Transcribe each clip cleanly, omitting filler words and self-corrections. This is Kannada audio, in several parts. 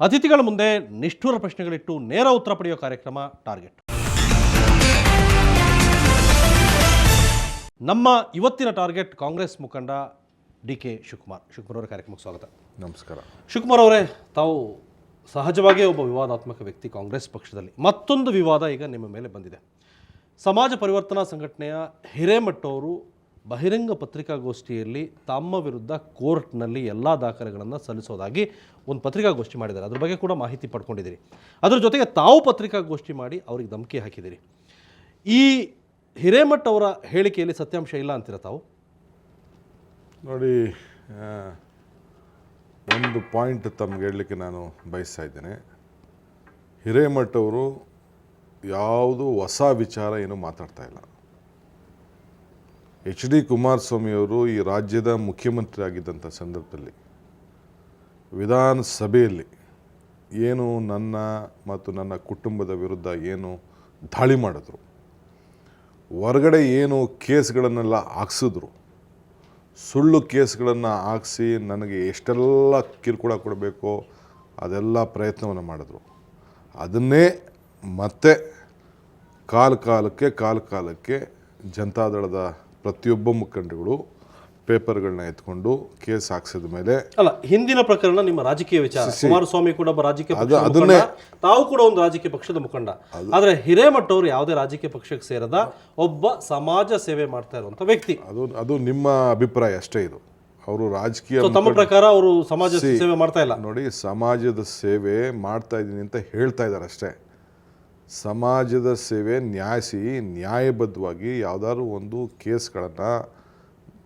ಅತಿಥಿಗಳ ಮುಂದೆ ನಿಷ್ಠುರ ಪ್ರಶ್ನೆಗಳಿಟ್ಟು ನೇರ ಉತ್ತರ ಪಡೆಯುವ ಕಾರ್ಯಕ್ರಮ ಟಾರ್ಗೆಟ್. ನಮ್ಮ ಇವತ್ತಿನ ಟಾರ್ಗೆಟ್ ಕಾಂಗ್ರೆಸ್ ಮುಖಂಡ ಡಿ.ಕೆ. ಶಿವಕುಮಾರ್ ಅವರ ಕಾರ್ಯಕ್ರಮಕ್ಕೆ ಸ್ವಾಗತ. ನಮಸ್ಕಾರ. ಶಿವಕುಮಾರ್ ಅವರೇ, ತಾವು ಸಹಜವಾಗಿಯೇ ಒಬ್ಬ ವಿವಾದಾತ್ಮಕ ವ್ಯಕ್ತಿ ಕಾಂಗ್ರೆಸ್ ಪಕ್ಷದಲ್ಲಿ. ಮತ್ತೊಂದು ವಿವಾದ ಈಗ ನಿಮ್ಮ ಮೇಲೆ ಬಂದಿದೆ. ಸಮಾಜ ಪರಿವರ್ತನಾ ಸಂಘಟನೆಯ ಹಿರೇಮಠ ಅವರು ಬಹಿರಂಗ ಪತ್ರಿಕಾಗೋಷ್ಠಿಯಲ್ಲಿ ತಮ್ಮ ವಿರುದ್ಧ ಕೋರ್ಟ್ನಲ್ಲಿ ಎಲ್ಲ ದಾಖಲೆಗಳನ್ನು ಸಲ್ಲಿಸೋದಾಗಿ ಒಂದು ಪತ್ರಿಕಾಗೋಷ್ಠಿ ಮಾಡಿದ್ದಾರೆ. ಅದ್ರ ಬಗ್ಗೆ ಕೂಡ ಮಾಹಿತಿ ಪಡ್ಕೊಂಡಿದ್ದೀರಿ. ಅದರ ಜೊತೆಗೆ ತಾವು ಪತ್ರಿಕಾಗೋಷ್ಠಿ ಮಾಡಿ ಅವ್ರಿಗೆ ಧಮಕಿ ಹಾಕಿದ್ದೀರಿ. ಈ ಹಿರೇಮಠ ಅವರ ಹೇಳಿಕೆಯಲ್ಲಿ ಸತ್ಯಾಂಶ ಇಲ್ಲ ಅಂತೀರ ತಾವು? ನೋಡಿ, ಒಂದು ಪಾಯಿಂಟ್ ತಮ್ಗೆ ಹೇಳಲಿಕ್ಕೆ ನಾನು ಬಯಸ್ತಾ ಇದ್ದೇನೆ. ಹಿರೇಮಠ ಅವರು ಯಾವುದು ಹೊಸ ವಿಚಾರ ಏನು ಮಾತಾಡ್ತಾ ಇಲ್ಲ. H.D. ಕುಮಾರಸ್ವಾಮಿಯವರು ಈ ರಾಜ್ಯದ ಮುಖ್ಯಮಂತ್ರಿ ಆಗಿದ್ದಂಥ ಸಂದರ್ಭದಲ್ಲಿ ವಿಧಾನಸಭೆಯಲ್ಲಿ ಏನು ನನ್ನ ಮತ್ತು ನನ್ನ ಕುಟುಂಬದ ವಿರುದ್ಧ ಏನು ದಾಳಿ ಮಾಡಿದ್ರು, ಹೊರಗಡೆ ಏನು ಕೇಸ್ಗಳನ್ನೆಲ್ಲ ಹಾಕ್ಸಿದ್ರು, ಸುಳ್ಳು ಕೇಸ್ಗಳನ್ನು ಹಾಕ್ಸಿ ನನಗೆ ಎಷ್ಟೆಲ್ಲ ಕಿರುಕುಳ ಕೊಡಬೇಕೋ ಅದೆಲ್ಲ ಪ್ರಯತ್ನವನ್ನು ಮಾಡಿದ್ರು. ಅದನ್ನೇ ಮತ್ತೆ ಕಾಲಕ್ಕೆ ಜನತಾದಳದ ಪ್ರತಿಯೊಬ್ಬ ಮುಖಂಡಗಳು ಪೇಪರ್ಗಳನ್ನ ಎತ್ಕೊಂಡು ಕೇಸ್ ಹಾಕ್ಸಿದ ಮೇಲೆ, ಅಲ್ಲ, ಹಿಂದಿನ ಪ್ರಕರಣ ನಿಮ್ಮ ರಾಜಕೀಯ ವಿಚಾರ. ಕುಮಾರಸ್ವಾಮಿ ಕೂಡ ಒಬ್ಬ ರಾಜಕೀಯ ಅದನ್ನೇ, ತಾವು ಕೂಡ ಒಂದು ರಾಜಕೀಯ ಪಕ್ಷದ ಮುಖಂಡ. ಆದ್ರೆ ಹಿರೇಮಠ ಅವರು ಯಾವುದೇ ರಾಜಕೀಯ ಪಕ್ಷಕ್ಕೆ ಸೇರದ ಒಬ್ಬ ಸಮಾಜ ಸೇವೆ ಮಾಡ್ತಾ ಇರುವಂತ ವ್ಯಕ್ತಿ. ಅದು ನಿಮ್ಮ ಅಭಿಪ್ರಾಯ ಅಷ್ಟೇ. ಇದು ಅವರು ರಾಜಕೀಯ, ತಮ್ಮ ಪ್ರಕಾರ ಅವರು ಸಮಾಜ ಸೇವೆ ಮಾಡ್ತಾ ಇಲ್ಲ. ನೋಡಿ, ಸಮಾಜದ ಸೇವೆ ಮಾಡ್ತಾ ಇದ್ದೀನಿ ಅಂತ ಹೇಳ್ತಾ ಇದ್ದಾರೆ ಅಷ್ಟೇ. ಸಮಾಜದ ಸೇವೆ ನ್ಯಾಯಬದ್ಧವಾಗಿ ಯಾವುದಾದ್ರು ಒಂದು ಕೇಸ್ಗಳನ್ನು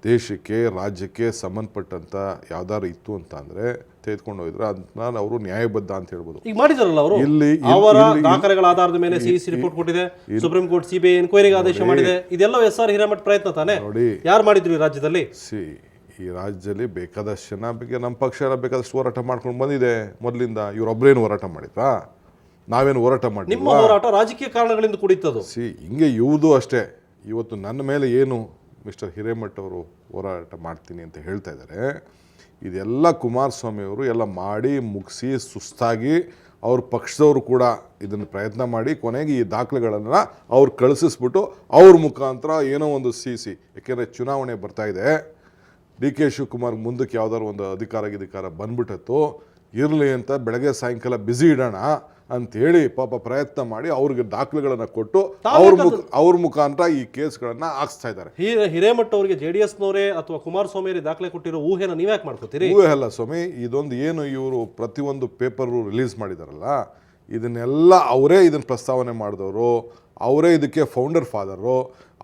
ದೇಶಕ್ಕೆ ರಾಜ್ಯಕ್ಕೆ ಸಂಬಂಧಪಟ್ಟಂತ ಯಾವ್ದಾರು ಇತ್ತು ಅಂತ ಅಂದ್ರೆ ತೆಗೆದುಕೊಂಡು ಹೋಗಿದ್ರೆ ಅದನ್ನ ಅವರು ನ್ಯಾಯಬದ್ಧ ಅಂತ ಹೇಳ್ಬೋದು. ಈಗ ಮಾಡಿದಾರಲ್ಲ ಅವರು, ಇಲ್ಲಿ ಅವರ ದಾಖಲೆಗಳ ಆಧಾರದ ಮೇಲೆ ಸಿಇಸಿ ರಿಪೋರ್ಟ್ ಕೊಟ್ಟಿದೆ, ಸುಪ್ರೀಂ ಕೋರ್ಟ್ ಸಿಬಿಐ ಎನ್ಕ್ವೈರಿಗೆ ಆದೇಶ ಮಾಡಿದೆ. ಇದೆಲ್ಲ ಎಸ್.ಆರ್. ಹಿರೇಮಠ ಪ್ರಯತ್ನ ತಾನೆ. ನೋಡಿ, ಯಾರು ಮಾಡಿದ್ರು ಈ ರಾಜ್ಯದಲ್ಲಿ? ಈ ರಾಜ್ಯದಲ್ಲಿ ಬೇಕಾದಷ್ಟು ಜನ, ನಮ್ಮ ಪಕ್ಷ ಬೇಕಾದಷ್ಟು ಹೋರಾಟ ಮಾಡ್ಕೊಂಡು ಬಂದಿದೆ ಮೊದಲಿಂದ. ಇವರೊಬ್ಬರೇನು ಹೋರಾಟ ಮಾಡಿದ್ರಾ? ನಾವೇನು ಹೋರಾಟ ಮಾಡಿ? ನಿಮ್ಮ ಹೋರಾಟ ರಾಜಕೀಯ ಕಾರಣಗಳಿಂದ ಕುಡಿತದು. ಹಿಂಗೆ ಇವುದು ಅಷ್ಟೇ. ಇವತ್ತು ನನ್ನ ಮೇಲೆ ಏನು ಮಿಸ್ಟರ್ ಹಿರೇಮಠ ಅವರು ಹೋರಾಟ ಮಾಡ್ತೀನಿ ಅಂತ ಹೇಳ್ತಾ ಇದ್ದಾರೆ, ಇದೆಲ್ಲ ಕುಮಾರಸ್ವಾಮಿ ಅವರು ಎಲ್ಲ ಮಾಡಿ ಮುಗಿಸಿ ಸುಸ್ತಾಗಿ ಅವ್ರ ಪಕ್ಷದವರು ಕೂಡ ಇದನ್ನು ಪ್ರಯತ್ನ ಮಾಡಿ ಕೊನೆಗೆ ಈ ದಾಖಲೆಗಳನ್ನು ಅವ್ರು ಕಳಿಸಿಸ್ಬಿಟ್ಟು ಅವ್ರ ಮುಖಾಂತರ ಏನೋ ಒಂದು ಸಿಸಿ, ಯಾಕೆಂದರೆ ಚುನಾವಣೆ ಬರ್ತಾ ಇದೆ, ಡಿ.ಕೆ. ಶಿವಕುಮಾರ್ ಮುಂದಕ್ಕೆ ಯಾವ್ದಾದ್ರು ಒಂದು ಅಧಿಕಾರ ಬಂದ್ಬಿಟ್ಟತ್ತು, ಇರಲಿ ಅಂತ ಬೆಳಗ್ಗೆ ಸಾಯಂಕಾಲ ಬ್ಯುಸಿ ಇಡೋಣ ಅಂಥೇಳಿ ಪಾಪ ಪ್ರಯತ್ನ ಮಾಡಿ ಅವ್ರಿಗೆ ದಾಖಲೆಗಳನ್ನು ಕೊಟ್ಟು ಅವ್ರ ಮುಖಾಂತರ ಈ ಕೇಸ್ಗಳನ್ನು ಹಾಕ್ಸ್ತಾ ಇದ್ದಾರೆ. ಹಿರೇಮಠ ಅವರಿಗೆ ಜೆಡಿಎಸ್ನವರೇ ಅಥವಾ ಕುಮಾರಸ್ವಾಮಿ ದಾಖಲೆ ಕೊಟ್ಟಿರೋ ಊಹೆನ ನೀವ್ಯಾಕೆ ಮಾಡ್ಕೋತೀರಿ? ಊಹೆ ಅಲ್ಲ ಸ್ವಾಮಿ, ಇದೊಂದು ಏನು ಇವರು ಪ್ರತಿಯೊಂದು ಪೇಪರು ರಿಲೀಸ್ ಮಾಡಿದಾರಲ್ಲ, ಇದನ್ನೆಲ್ಲ ಅವರೇ ಇದನ್ನು ಪ್ರಸ್ತಾವನೆ ಮಾಡಿದವರು, ಅವರೇ ಇದಕ್ಕೆ ಫೌಂಡರ್ ಫಾದರು.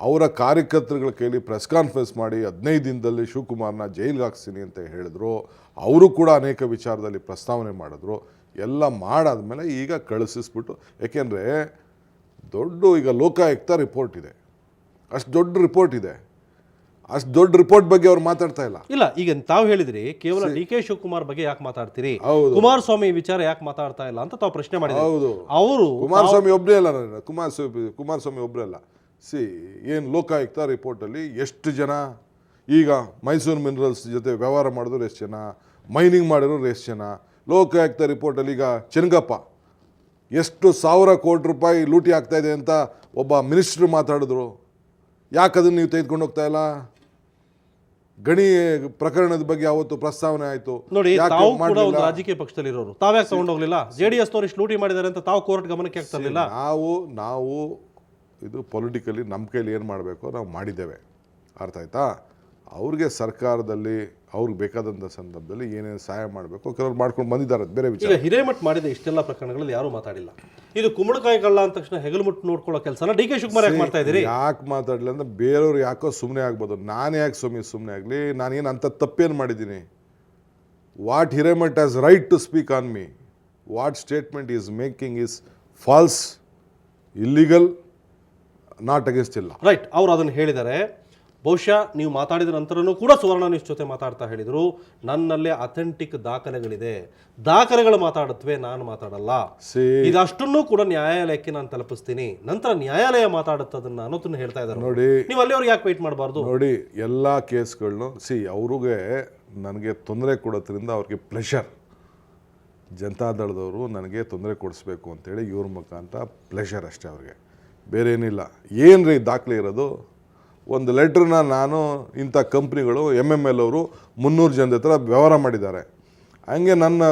ಅವರ ಕಾರ್ಯಕರ್ತರುಗಳ ಕೈಲಿ ಪ್ರೆಸ್ ಕಾನ್ಫರೆನ್ಸ್ ಮಾಡಿ 15 ದಿನದಲ್ಲಿ ಶಿವಕುಮಾರ್ನ ಜೈಲಿಗೆ ಹಾಕ್ಸ್ತೀನಿ ಅಂತ ಹೇಳಿದ್ರು. ಅವರು ಕೂಡ ಅನೇಕ ವಿಚಾರದಲ್ಲಿ ಪ್ರಸ್ತಾವನೆ ಮಾಡಿದ್ರು. ಎಲ್ಲ ಮಾಡಾದ್ಮೇಲೆ ಈಗ ಕಳಿಸಿಸ್ಬಿಟ್ಟು, ಯಾಕೆಂದರೆ ಈಗ ಲೋಕಾಯುಕ್ತ ರಿಪೋರ್ಟ್ ಇದೆ, ಅಷ್ಟು ದೊಡ್ಡ ರಿಪೋರ್ಟ್ ಇದೆ, ಅಷ್ಟು ದೊಡ್ಡ ರಿಪೋರ್ಟ್ ಬಗ್ಗೆ ಅವ್ರು ಮಾತಾಡ್ತಾ ಇಲ್ಲ. ಈಗ ತಾವು ಹೇಳಿದ್ರಿ ಕೇವಲ ಡಿ.ಕೆ. ಶಿವಕುಮಾರ್ ಬಗ್ಗೆ ಯಾಕೆ ಮಾತಾಡ್ತೀರಿ, ಕುಮಾರಸ್ವಾಮಿ ವಿಚಾರ ಯಾಕೆ ಮಾತಾಡ್ತಾ ಇಲ್ಲ ಅಂತ ತಾವು ಪ್ರಶ್ನೆ ಮಾಡಿದ್ರು. ಹೌದು, ಅವರು ಕುಮಾರಸ್ವಾಮಿ ಒಬ್ಬರೇ ಅಲ್ಲ, ಕುಮಾರಸ್ವಾಮಿ ಒಬ್ಬರೇ ಅಲ್ಲ. ಏನು ಲೋಕಾಯುಕ್ತ ರಿಪೋರ್ಟಲ್ಲಿ ಎಷ್ಟು ಜನ, ಈಗ ಮೈಸೂರು ಮಿನರಲ್ಸ್ ಜೊತೆ ವ್ಯವಹಾರ ಮಾಡಿದ್ರು ಎಷ್ಟು ಜನ, ಮೈನಿಂಗ್ ಮಾಡಿರೋರು ಎಷ್ಟು ಜನ, ಲೋಕಾಯುಕ್ತ ರಿಪೋರ್ಟಲ್ಲಿ ಈಗ ಚೆನ್ನಗಪ್ಪ ಎಷ್ಟು 1000 ಕೋಟಿ ರೂಪಾಯಿ ಲೂಟಿ ಆಗ್ತಾ ಇದೆ ಅಂತ ಒಬ್ಬ ಮಿನಿಸ್ಟ್ರು ಮಾತಾಡಿದ್ರು. ಯಾಕೆ ಅದನ್ನು ನೀವು ತೆಗೆದುಕೊಂಡು ಹೋಗ್ತಾ ಇಲ್ಲ? ಗಣಿ ಪ್ರಕರಣದ ಬಗ್ಗೆ ಅವತ್ತು ಪ್ರಸ್ತಾವನೆ ಆಯಿತು. ನೋಡಿ, ತಾವು ಕೂಡ ಒಂದು ರಾಜಕೀಯ ಪಕ್ಷದಲ್ಲಿರೋರು, ತಾವ್ಯಾಕೆ ತಗೊಂಡೋಗ್ಲಿಲ್ಲ? ಜೆಡಿಎಸ್ನವರು ಇಷ್ಟು ಲೂಟಿ ಮಾಡಿದ್ದಾರೆ ಅಂತ ತಾವು ಕೋರ್ಟ್ ಗಮನಕ್ಕೆ ಆಗ್ತಿರಲಿಲ್ಲ? ನಾವು ಇದು ಪೊಲಿಟಿಕಲಿ ನಮ್ಮ ಕೈಲಿ ಏನು ಮಾಡಬೇಕು ನಾವು ಮಾಡಿದ್ದೇವೆ, ಅರ್ಥ ಆಯ್ತಾ? ಅವ್ರಿಗೆ ಸರ್ಕಾರದಲ್ಲಿ ಅವ್ರಿಗೆ ಬೇಕಾದಂಥ ಸಂದರ್ಭದಲ್ಲಿ ಏನೇನು ಸಹಾಯ ಮಾಡಬೇಕು ಕೆಲವ್ರು ಮಾಡ್ಕೊಂಡು ಬಂದಿದ್ದಾರೆ, ಬೇರೆ ವಿಚಾರ. ಈಗ ಹಿರೇಮಠ ಮಾಡಿದ ಇಷ್ಟೆಲ್ಲ ಪ್ರಕರಣಗಳಲ್ಲಿ ಯಾರೂ ಮಾತಾಡಿಲ್ಲ. ಇದು ಕುಂಬಳಕಾಯಿ ಕಳ್ಳ ಅಂದ ತಕ್ಷಣ ಹೆಗಲು ಮುಟ್ಟು ನೋಡ್ಕೊಳ್ಳೋ ಕೆಲಸನ ಡಿ.ಕೆ. ಶಿವಕುಮಾರ್ ಯಾಕೆ ಮಾಡ್ತಾ ಇದ್ದೀರಿ? ಯಾಕೆ ಮಾತಾಡಲಿಲ್ಲ ಅಂದ್ರೆ ಬೇರೆಯವ್ರು ಯಾಕೋ ಸುಮ್ಮನೆ ಆಗ್ಬೋದು, ನಾನು ಯಾಕೆ ಸುಮ್ಮನೆ ಆಗಲಿ? ನಾನೇನು ಅಂಥ ತಪ್ಪೇನು ಮಾಡಿದ್ದೀನಿ? What Hiremath has right to speak on me, what statement is making is false, illegal, not against ಇಲ್ಲ. ರೈಟ್, ಅವ್ರು ಅದನ್ನು ಹೇಳಿದ್ದಾರೆ. ಬಹುಶಃ ನೀವು ಮಾತಾಡಿದ ನಂತರನೂ ಕೂಡ ಸುವರ್ಣ ನ್ಯೂಸ್ ಜೊತೆ ಮಾತಾಡ್ತಾ ಹೇಳಿದರು, ನನ್ನಲ್ಲೇ ಅಥೆಂಟಿಕ್ ದಾಖಲೆಗಳಿದೆ, ದಾಖಲೆಗಳು ಮಾತಾಡುತ್ತವೆ, ನಾನು ಮಾತಾಡಲ್ಲ. ಇದಷ್ಟನ್ನು ಕೂಡ ನ್ಯಾಯಾಲಯಕ್ಕೆ ನಾನು ತಲುಪಿಸ್ತೀನಿ, ನಂತರ ನ್ಯಾಯಾಲಯ ಮಾತಾಡುತ್ತದನ್ನ ಅನ್ನೋದನ್ನ ಹೇಳ್ತಾ ಇದ್ದಾರೆ. ನೋಡಿ, ನೀವು ಅಲ್ಲಿಯವ್ರಿಗೆ ಯಾಕೆ ವೆಯ್ಟ್ ಮಾಡಬಾರ್ದು? ನೋಡಿ, ಎಲ್ಲ ಕೇಸ್ಗಳನ್ನು ಅವ್ರಿಗೆ ನನಗೆ ತೊಂದರೆ ಕೊಡೋದ್ರಿಂದ ಅವ್ರಿಗೆ ಪ್ಲೆಷರ್. ಜನತಾದಳದವರು ನನಗೆ ತೊಂದರೆ ಕೊಡಿಸ್ಬೇಕು ಅಂತೇಳಿ ಇವ್ರ ಮುಖಾಂತರ ಪ್ಲೆಷರ್ ಅಷ್ಟೇ ಅವ್ರಿಗೆ, ಬೇರೆ ಏನಿಲ್ಲ. ಏನು ರೀ ದಾಖಲೆ ಇರೋದು? ಒಂದು ಲೆಟ್ರನ್ನ ನಾನು ಇಂಥ ಕಂಪ್ನಿಗಳು MML ಅವರು 300 ಜನದ ಹತ್ರ ವ್ಯವಹಾರ ಮಾಡಿದ್ದಾರೆ. ಹಂಗೆ ನನ್ನ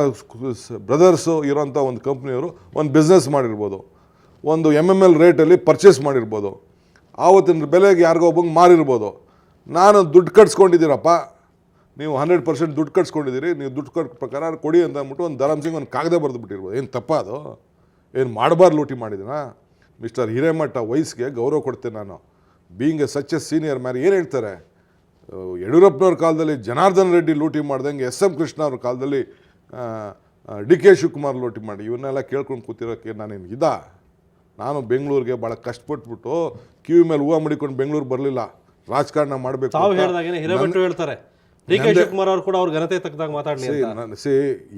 ಬ್ರದರ್ಸು ಇರೋಂಥ ಒಂದು ಕಂಪ್ನಿಯವರು ಒಂದು ಬಿಸ್ನೆಸ್ ಮಾಡಿರ್ಬೋದು, ಒಂದು MML ರೇಟಲ್ಲಿ ಪರ್ಚೇಸ್ ಮಾಡಿರ್ಬೋದು, ಆವತ್ತಿನ ಬೆಲೆಗೆ ಯಾರಿಗೋ ಒಬ್ಬಂಗೆ ಮಾರಿರ್ಬೋದು. ನಾನು ದುಡ್ಡು ಕಟ್ಸ್ಕೊಂಡಿದ್ದೀರಪ್ಪ, ನೀವು 100% ದುಡ್ಡು ಕಟ್ಸ್ಕೊಂಡಿದ್ದೀರಿ, ನೀವು ದುಡ್ಡು ಕಟ್ ಪ್ರಕಾರ ಕೊಡಿ ಅಂತ ಅಂದ್ಬಿಟ್ಟು ಒಂದು ಧರಮ್ ಸಿಂಗ್ ಒಂದು ಕಾಗದ ಬರೆದುಬಿಟ್ಟಿರ್ಬೋದು. ಏನು ತಪ್ಪ ಅದು? ಏನು ಮಾಡಬಾರ್ದು ಲೂಟಿ ಮಾಡಿದ್ದೀನಾ? ಮಿಸ್ಟರ್ ಹಿರೇಮಠ ವಯಸ್ಸಿಗೆ ಗೌರವ ಕೊಡ್ತೇನೆ ನಾನು, being A such A senior man. ಏನು ಹೇಳ್ತಾರೆ, ಯಡಿಯೂರಪ್ಪನವ್ರ ಕಾಲದಲ್ಲಿ ಜನಾರ್ದನ್ ರೆಡ್ಡಿ ಲೂಟಿ ಮಾಡ್ದಂಗೆ SM ಕೃಷ್ಣ ಅವ್ರ ಕಾಲದಲ್ಲಿ DK ಶಿವಕುಮಾರ್ ಲೂಟಿ ಮಾಡಿ, ಇವನ್ನೆಲ್ಲ ಕೇಳ್ಕೊಂಡು ಕೂತಿರೋಕ್ಕೆ ನಾನೇನು ನಾನು ಬೆಂಗಳೂರಿಗೆ ಭಾಳ ಕಷ್ಟಪಟ್ಬಿಟ್ಟು ಕಿವಿ ಮೇಲೆ ಹೂವು ಮಡಿಕೊಂಡು ಬೆಂಗಳೂರು ಬರಲಿಲ್ಲ, ರಾಜಕಾರಣ ಮಾಡಬೇಕು. ತಾವು ಹೇಳಿದಾಗೇನೆ ಹಿರೇಮಠ ಹೇಳ್ತಾರೆ DK ಶಿವಕುಮಾರ್ ಅವರು ಕೂಡ ಅವ್ರ ಘನತೆ ತಕ್ಕದಾಗ ಮಾತಾಡಲಿ.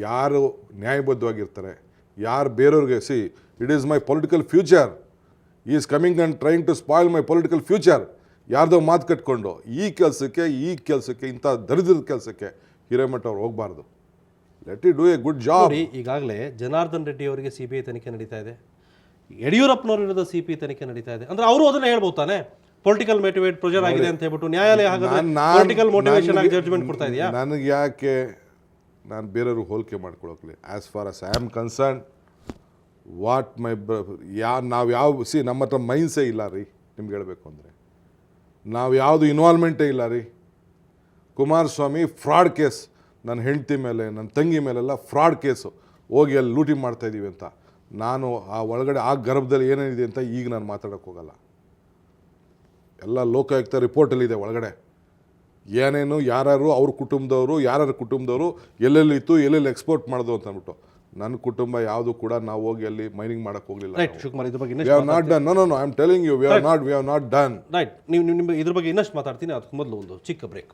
ಯಾರು ನ್ಯಾಯಬದ್ಧವಾಗಿರ್ತಾರೆ, ಯಾರು ಬೇರೆಯವ್ರಿಗೆ it is my political future, is coming and trying to spoil my political future. ಯಾರ್ದೋ ಮಾತು ಕಟ್ಕೊಂಡು ಈ ಕೆಲಸಕ್ಕೆ ಇಂಥ ದರಿದ್ರದ ಕೆಲಸಕ್ಕೆ ಹಿರೇಮಠ ಅವ್ರು ಹೋಗಬಾರ್ದು. Let it do A good job. ಈಗಾಗಲೇ ಜನಾರ್ದನ್ ರೆಡ್ಡಿ ಅವರಿಗೆ CBI ತನಿಖೆ ನಡೀತಾ ಇದೆ, ಯಡಿಯೂರಪ್ಪನವ್ರ ವಿರುದ್ಧ CBI ತನಿಖೆ ನಡೀತಾ ಇದೆ. ಅಂದ್ರೆ ಅವರು ಅದನ್ನ ಹೇಳ್ಬೋದು ತಾನೆ, ಪೊಲಿಟಿಕಲ್ ಮೋಟಿವೇಟ್ ಪ್ರೊಜರ್ ಆಗಿದೆ ಅಂತ ಹೇಳ್ಬಿಟ್ಟು ನ್ಯಾಯಾಲಯ ಪೊಲಿಟಿಕಲ್ ಮೋಟಿವೇಶನ್ ಆಗಿ ಜಡ್ಜ್ಮೆಂಟ್ ಕೊಡ್ತಾ ಇದೆಯಾ? ನನಗೆ ಯಾಕೆ ನಾನು ಬೇರೆಯವ್ರು ಹೋಲಿಕೆ ಮಾಡ್ಕೊಳಕ್ಲಿ? As for us I am concern, what my ನಾವು ನಮ್ಮ ಹತ್ರ ಮೈನ್ಸೇ ಇಲ್ಲ ರೀ. ನಿಮ್ಗೆ ಹೇಳಬೇಕು ಅಂದರೆ ನಾವು ಯಾವುದು ಇನ್ವಾಲ್ವ್ಮೆಂಟೇ ಇಲ್ಲ ರೀ. ಕುಮಾರಸ್ವಾಮಿ ಫ್ರಾಡ್ ಕೇಸ್, ನನ್ನ ಹೆಂಡತಿ ಮೇಲೆ ನನ್ನ ತಂಗಿ ಮೇಲೆಲ್ಲ ಫ್ರಾಡ್ ಕೇಸು, ಹೋಗಿ ಅಲ್ಲಿ ಲೂಟಿ ಮಾಡ್ತಾಯಿದ್ದೀವಿ ಅಂತ. ನಾನು ಆ ಒಳಗಡೆ ಆ ಗರ್ಭದಲ್ಲಿ ಏನೇನಿದೆ ಅಂತ ಈಗ ನಾನು ಮಾತಾಡೋಕ್ಕೆ ಹೋಗಲ್ಲ. ಎಲ್ಲ ಲೋಕಾಯುಕ್ತ ರಿಪೋರ್ಟಲ್ಲಿದೆ ಒಳಗಡೆ ಏನೇನು, ಯಾರ್ಯಾರು ಅವ್ರ ಕುಟುಂಬದವರು ಎಲ್ಲೆಲ್ಲಿತ್ತು, ಎಲ್ಲೆಲ್ಲಿ ಎಕ್ಸ್ಪೋರ್ಟ್ ಮಾಡೋದು ಅಂತ ಅಂದ್ಬಿಟ್ಟು. ನನ್ನ ಕುಟುಂಬ ಯಾವುದು ಕೂಡ ನಾವು ಹೋಗಿ ಅಲ್ಲಿ ಮೈನಿಂಗ್ ಮಾಡಕ್ಕೆ ಹೋಗಲಿಲ್ಲ. We have not done. No, I am telling you, we have not done. Right. ನೀವು ಇದ್ರ ಬಗ್ಗೆ ಇನ್ನಷ್ಟು ಮಾತಾಡ್ತೀನಿ, ಅದಕ್ಕೆ ಮೊದಲು ಒಂದು ಚಿಕ್ಕ ಬ್ರೇಕ್.